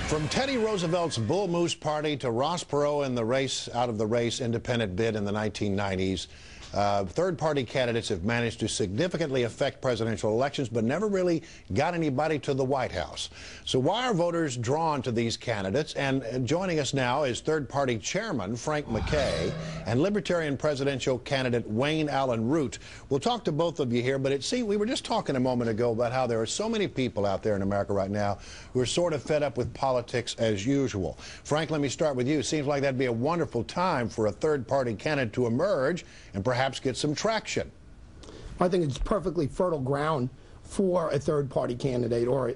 From Teddy Roosevelt's Bull Moose Party to Ross Perot in the out of the race independent bid in the 1990s, third-party candidates have managed to significantly affect presidential elections, but never really got anybody to the White House. So why are voters drawn to these candidates? And joining us now is third-party chairman Frank MacKay and Libertarian presidential candidate Wayne Allen Root. We'll talk to both of you here, but we were just talking a moment ago about how there are so many people out there in America right now who are sort of fed up with politics as usual. Frank, let me start with you. Seems like that'd be a wonderful time for a third-party candidate to emerge and perhaps get some traction. I think it's perfectly fertile ground for a third-party candidate or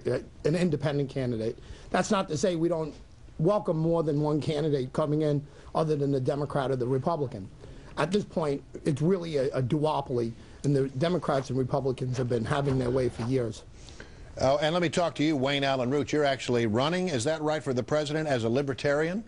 an independent candidate. That's not to say we don't welcome more than one candidate coming in other than the Democrat or the Republican. At this point, it's really a duopoly, and the Democrats and Republicans have been having their way for years. And let me talk to you, Wayne Allen Root. You're actually running, is that right, for the president as a Libertarian?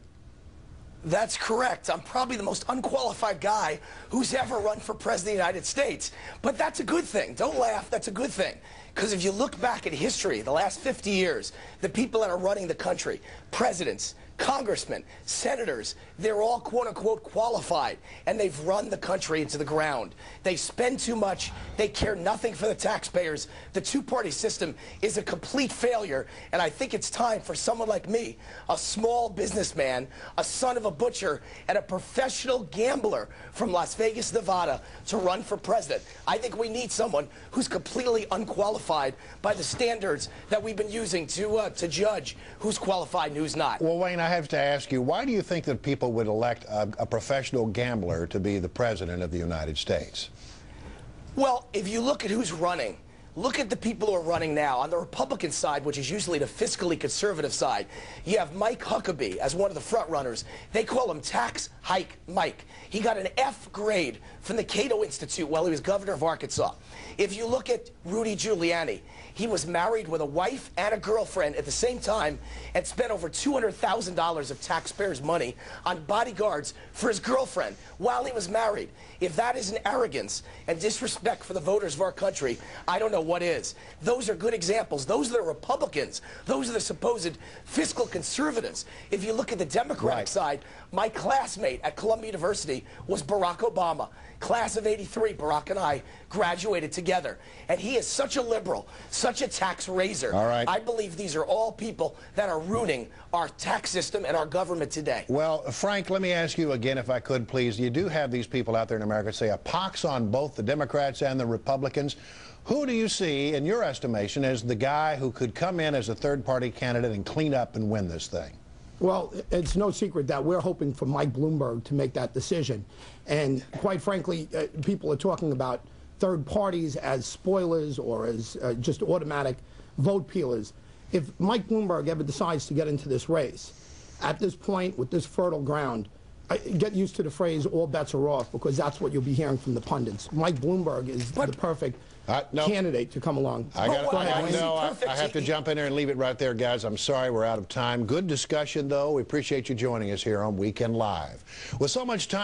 That's correct. I'm probably the most unqualified guy who's ever run for president of the United States. But that's a good thing. Don't laugh. That's a good thing. Because if you look back at history, the last 50 years, the people that are running the country, presidents, congressmen, senators, they're all quote-unquote qualified, and they've run the country into the ground. They spend too much. They care nothing for the taxpayers. The two-party system is a complete failure, and I think it's time for someone like me, a small businessman, a son of a butcher, and a professional gambler from Las Vegas, Nevada, to run for president. I think we need someone who's completely unqualified by the standards that we've been using to judge who's qualified and who's not. Well, Wayne, I have to ask you, why do you think that people would elect a professional gambler to be the president of the United States? Well, if you look at who's running, look at the people who are running now. On the Republican side, which is usually the fiscally conservative side, you have Mike Huckabee as one of the front runners. They call him Tax Hike Mike. He got an F grade from the Cato Institute while he was governor of Arkansas. If you look at Rudy Giuliani, he was married with a wife and a girlfriend at the same time and spent over $200,000 of taxpayers' money on bodyguards for his girlfriend while he was married. If that isn't arrogance and disrespect for the voters of our country, I don't know what is. Those are good examples. Those are the Republicans. Those are the supposed fiscal conservatives. If you look at the Democratic side, my classmate at Columbia University was Barack Obama. Class of '83, Barack and I graduated together. And he is such a liberal, such a tax raiser. All right. I believe these are all people that are ruining our tax system and our government today. Well, Frank, let me ask you again, if I could, please. You do have these people out there in America say a pox on both the Democrats and the Republicans. Who do you see, in your estimation, as the guy who could come in as a third-party candidate and clean up and win this thing? Well, it's no secret that we're hoping for Mike Bloomberg to make that decision. And quite frankly, people are talking about third parties as spoilers or as just automatic vote peelers. If Mike Bloomberg ever decides to get into this race, at this point, with this fertile ground, get used to the phrase, all bets are off, because that's what you'll be hearing from the pundits. Mike Bloomberg is the perfect candidate to come along. I have to jump in there and leave it right there, guys. I'm sorry we're out of time. Good discussion, though. We appreciate you joining us here on Weekend Live. With so much time